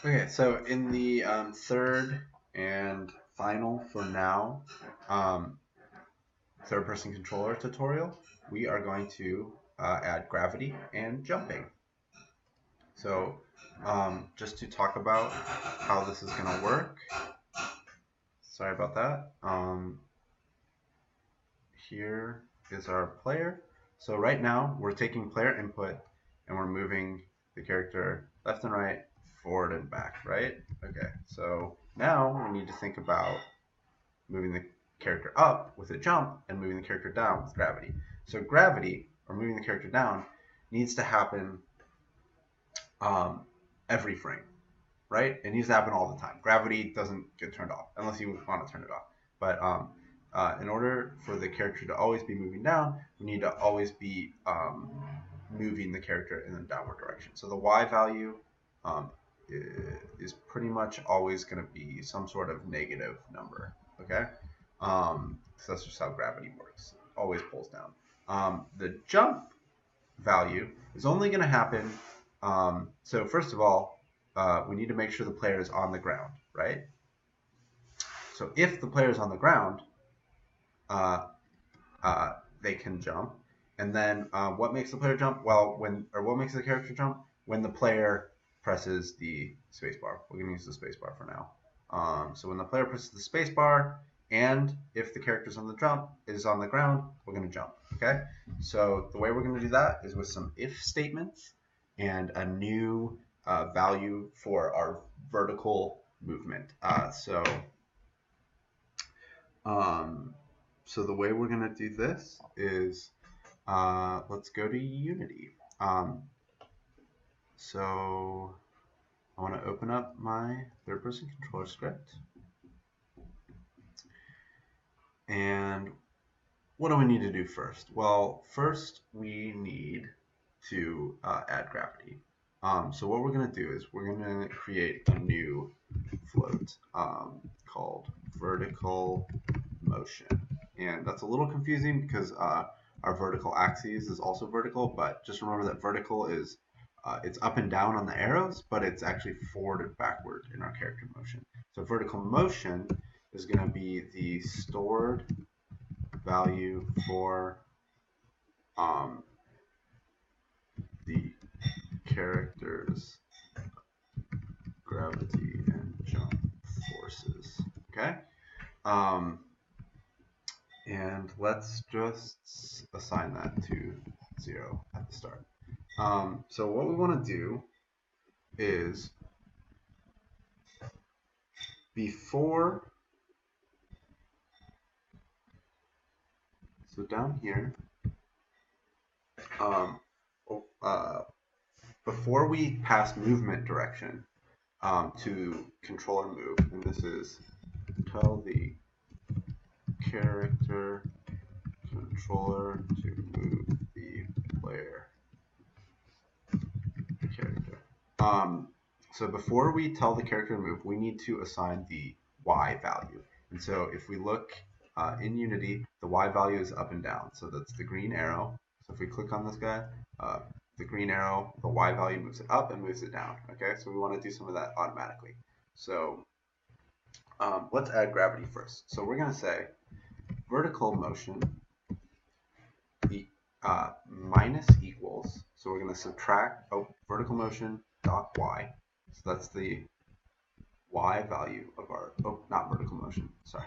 Okay, so in the third and final for now, um, third person controller tutorial, we are going to add gravity and jumping. So just to talk about how this is going to work, sorry about that. Here is our player. So right now we're taking player input and we're moving the character left and right, forward and back, right? Okay, so now we need to think about moving the character up with a jump and moving the character down with gravity. So gravity, or moving the character down, needs to happen um, every frame, right? It needs to happen all the time. Gravity doesn't get turned off unless you want to turn it off. But in order for the character to always be moving down, we need to always be moving the character in the downward direction. So the y value um, is pretty much always going to be some sort of negative number. Okay, so that's just how gravity works. Always pulls down. The jump value is only going to happen. So first of all, we need to make sure the player is on the ground, right? So if the player is on the ground, uh, they can jump. And then what makes the player jump? Well, what makes the character jump? When the player presses the spacebar. We're going to use the spacebar for now. So when the player presses the spacebar, and if the character's on the jump is on the ground, we're going to jump. Okay. So the way we're going to do that is with some if statements and a new value for our vertical movement. Um, so the way we're going to do this is let's go to Unity. So I want to open up my third person controller script. And what do we need to do first? Well, first we need to add gravity. So what we're going to do is we're going to create a new float called vertical motion. And that's a little confusing because our vertical axis is also vertical, but just remember that vertical is it's up and down on the arrows, but it's actually forward and backward in our character motion. So vertical motion is going to be the stored value for um, the character's gravity and jump forces. Okay? Um, and let's just assign that to 0 at the start. So what we want to do is before, so down here, um, uh, before we pass movement direction to control and move, and this is tell the character controller to move the player character. So before we tell the character to move, we need to assign the y value. And so if we look in Unity, the y value is up and down. So that's the green arrow. So if we click on this guy, the green arrow, the y value moves it up and moves it down. Okay, so we want to do some of that automatically. So let's add gravity first. So we're going to say vertical motion minus equals. So we're going to subtract vertical motion dot y. So that's the y value of our, not vertical motion, sorry.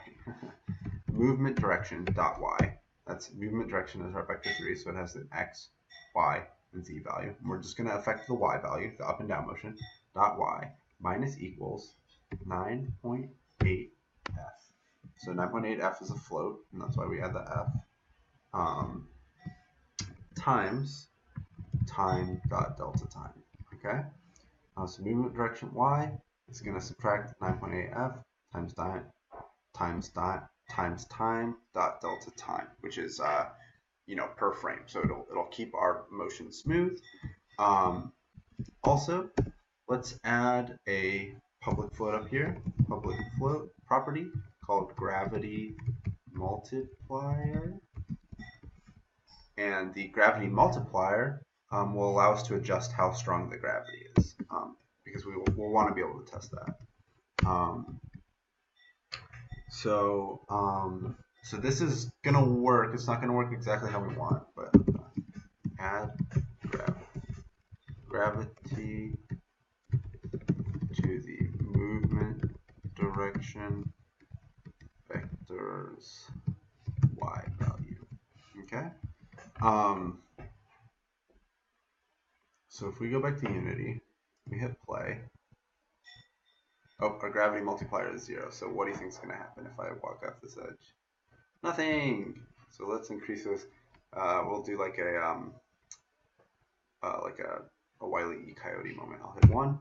Movement direction dot y. That's movement direction is our vector 3, so it has the x, y, and z value. And we're just going to affect the y value, the up and down motion, dot y minus equals 9.8f. So 9.8f is a float, and that's why we add the f. Times time dot delta time. Okay? So movement direction y is going to subtract 9.8f times time dot delta time, which is per frame. So it'll keep our motion smooth. Also, let's add a public float up here. Public float property called gravity multiplier. And the gravity multiplier will allow us to adjust how strong the gravity is. because we'll want to be able to test that. So this is gonna work. It's not gonna work exactly how we want, but add gravity to the movement direction vector's y value. Okay. So if we go back to Unity, we hit play. Oh, our gravity multiplier is 0. So what do you think is going to happen if I walk off this edge? Nothing. So let's increase this. We'll do like a Wile E. Coyote moment. I'll hit 1.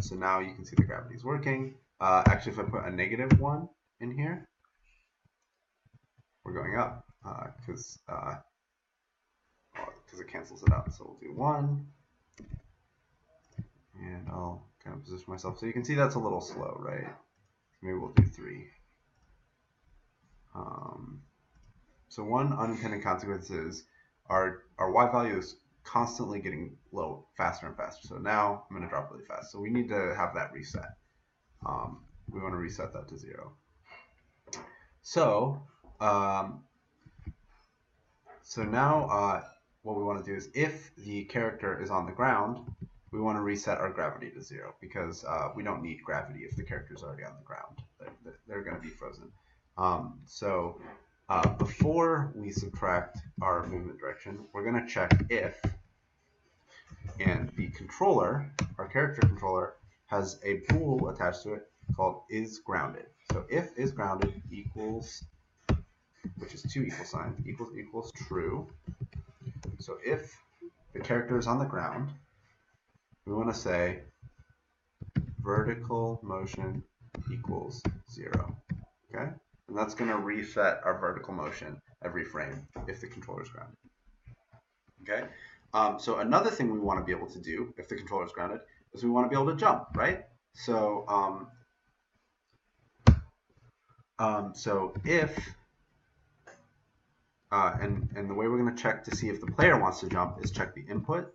So now you can see the gravity is working. Actually, if I put a -1 in here, we're going up because it cancels it out. So we'll do 1. And I'll kind of position myself. So you can see that's a little slow, right? Maybe we'll do 3. So one unintended consequence is our y value is constantly getting low, faster and faster. So now I'm going to drop really fast. So we need to have that reset. We want to reset that to 0. So now what we want to do is if the character is on the ground, we want to reset our gravity to 0 because we don't need gravity if the character is already on the ground. They're going to be frozen. Before we subtract our movement direction, we're going to check if, and the controller, our character controller, has a bool attached to it called isGrounded. So if isGrounded equals, which is 2 equal signs, equals true. So if the character is on the ground, we want to say vertical motion equals 0. Okay? And that's going to reset our vertical motion every frame if the controller is grounded. Okay? So another thing we want to be able to do if the controller is grounded is we want to be able to jump, right? So if and the way we're going to check to see if the player wants to jump is check the input.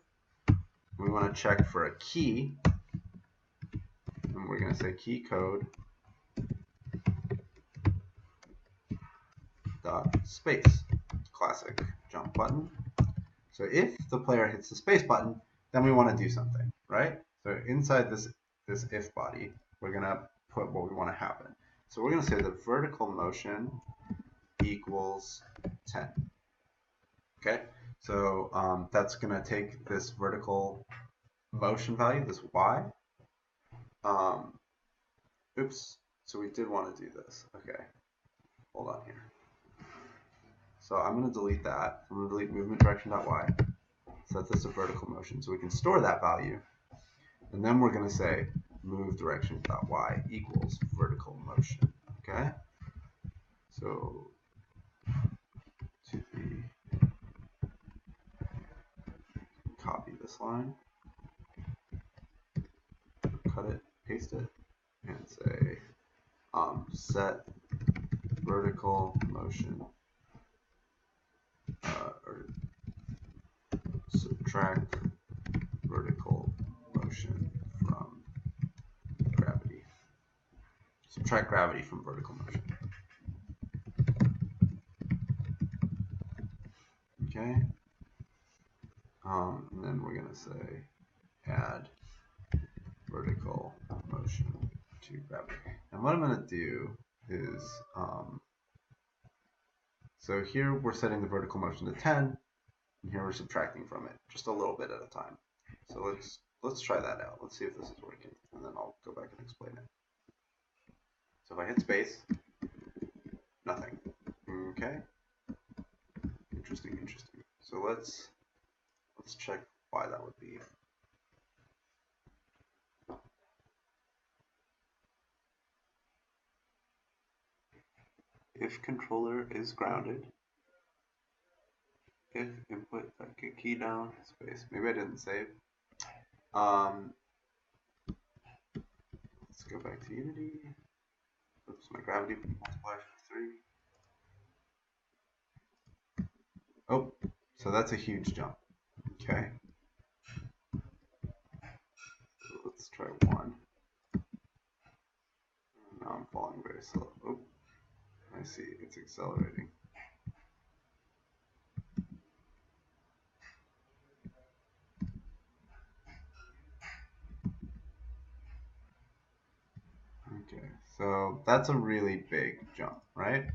We want to check for a key, and we're going to say key code dot space, classic jump button. So if the player hits the space button, then we want to do something, right? So inside this if body, we're going to put what we want to happen. So we're going to say the vertical motion equals 10. Okay, so that's going to take this vertical motion value, this y. Oops, so we did want to do this. Okay, hold on here. So I'm going to delete that. I'm going to delete movement direction.y. So that's just a vertical motion. So we can store that value. And then we're going to say move direction.y equals vertical motion. Okay? So to copy this line, cut it, paste it, and say set vertical motion or subtract vertical motion from gravity. Subtract gravity from vertical motion. Okay. And then we're going to say add vertical motion to gravity. And what I'm going to do is, so here we're setting the vertical motion to 10, and here we're subtracting from it just a little bit at a time. So let's try that out. Let's see if this is working, and then I'll go back and explain it. So if I hit space, nothing. Okay. Interesting. So let's check why that would be. If controller is grounded, if input, get key down, space. Maybe I didn't save. Let's go back to Unity. Oops, my gravity multiplier for 3. Oh, so that's a huge jump. Okay. let's try 1. Now I'm falling very slow. Oh, I see, it's accelerating. Okay, so that's a really big jump, right?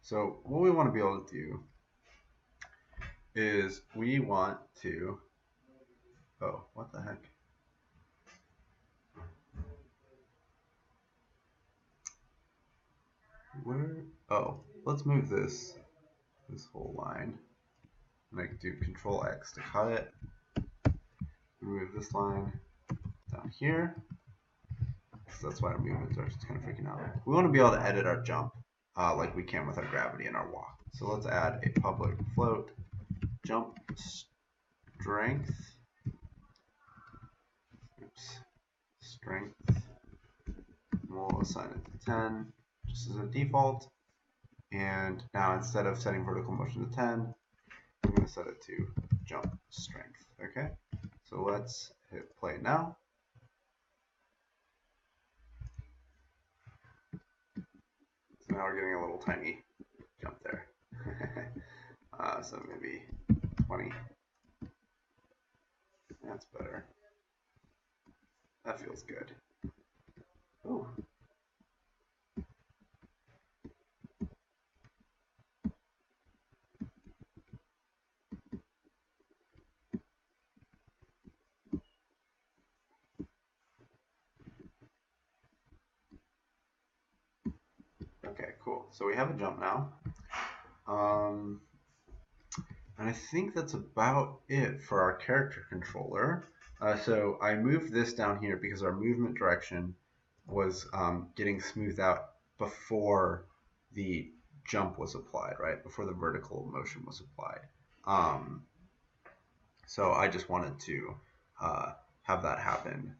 So what we want to be able to do is we want to, oh, what the heck? Where, oh, let's move this whole line. And I can do Control X to cut it. Move this line down here. So that's why our movements are just kind of freaking out. We want to be able to edit our jump like we can with our gravity and our walk. So let's add a public float jump strength. Oops. Strength. We'll assign it to 10 just as a default. And now instead of setting vertical motion to 10, I'm going to set it to jump strength. Okay, so let's hit play now. So now we're getting a little tiny jump there. So maybe 20. That's better. That feels good. Ooh. Okay, cool. So we have a jump now. And I think that's about it for our character controller. So I moved this down here because our movement direction was getting smoothed out before the jump was applied, right? Before the vertical motion was applied. So I just wanted to have that happen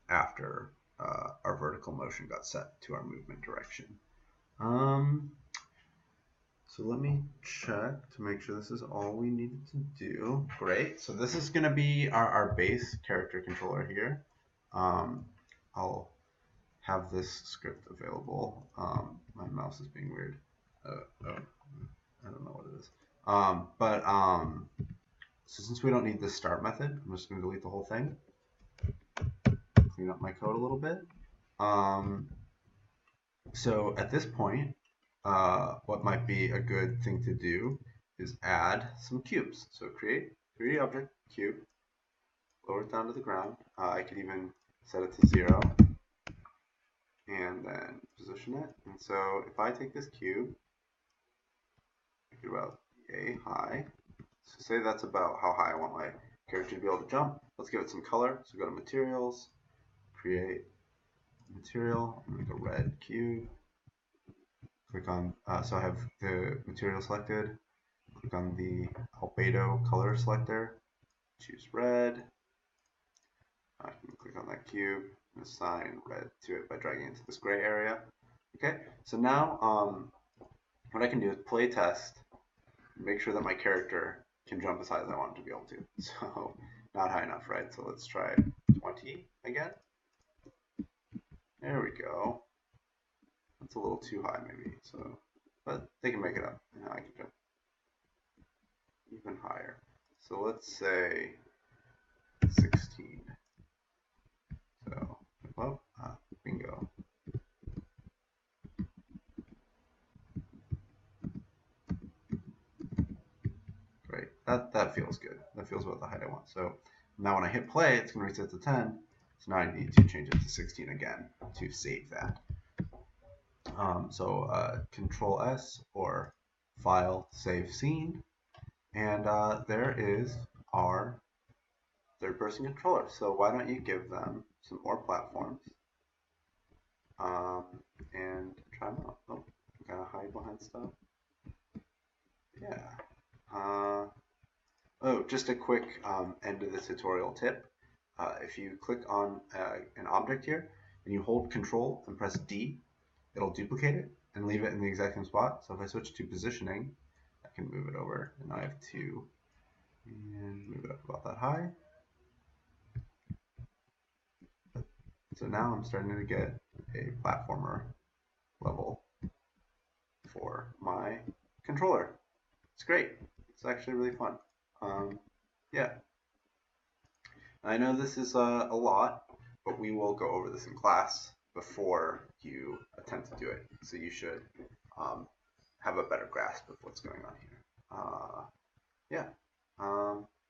after our vertical motion got set to our movement direction. So let me check to make sure this is all we needed to do. Great. So this is going to be our base character controller here. I'll have this script available. My mouse is being weird. Oh, I don't know what it is. So since we don't need this start method, I'm just going to delete the whole thing. Clean up my code a little bit. So at this point, what might be a good thing to do is add some cubes. So create 3D object cube, lower it down to the ground. I could even set it to 0 and then position it. And so if I take this cube, make it about yay high. So say that's about how high I want my character to be able to jump. Let's give it some color. So go to materials, create material, make a red cube. Click on, so I have the material selected. Click on the albedo color selector, choose red. I can click on that cube and assign red to it by dragging it into this gray area. Okay, so now what I can do is play test, make sure that my character can jump as high as I want it to be able to. So not high enough, right? So let's try 20 again. There we go. That's a little too high maybe, so, but they can make it up. Now I can jump even higher. So let's say 16. So, well, bingo. Great. That feels good. That feels about the height I want. So now when I hit play, it's going to reset to 10. So now I need to change it to 16 again to save that. Control S or File, Save Scene. And there is our third-person controller. So why don't you give them some more platforms and try them out. Oh, gotta hide behind stuff. Yeah. Oh, just a quick end of the tutorial tip. If you click on an object here and you hold Control and press D, it'll duplicate it and leave it in the exact same spot. So if I switch to positioning, I can move it over, and I have 2 and move it up about that high. So now I'm starting to get a platformer level for my controller. It's great. It's actually really fun. Yeah, I know this is a lot, but we will go over this in class before you attempt to do it. So you should um, have a better grasp of what's going on here. Yeah,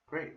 great.